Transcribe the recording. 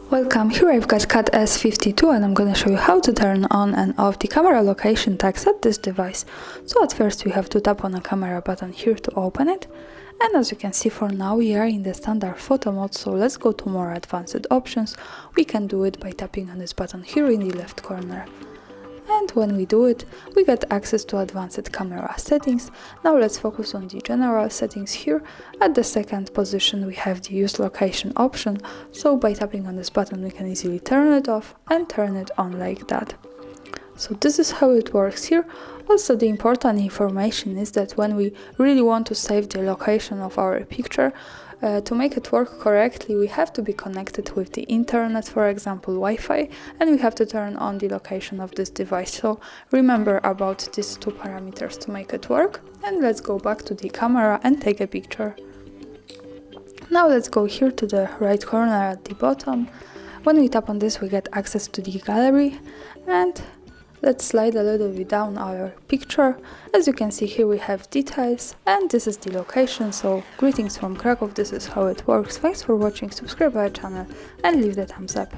Welcome, here I've got CAT S52 and I'm going to show you how to turn on and off the camera location tags at this device. So at first we have to tap on the camera button here to open it. And as you can see, for now we are in the standard photo mode, so let's go to more advanced options. We can do it by tapping on this button here in the left corner. And when we do it, we get access to advanced camera settings. Now let's focus on the general settings here. At the second position we have the use location option, so by tapping on this button we can easily turn it off and turn it on like that. So this is how it works here. Also, the important information is that when we really want to save the location of our picture, to make it work correctly, we have to be connected with the internet, for example Wi-Fi, and we have to turn on the location of this device. So remember about these two parameters to make it work. And let's go back to the camera and take a picture. Now let's go here to the right corner at the bottom. When we tap on this, we get access to the gallery, and let's slide a little bit down our picture. As you can see here we have details, and this is the location. So greetings from Krakow, this is how it works. Thanks for watching, subscribe our channel and leave the thumbs up.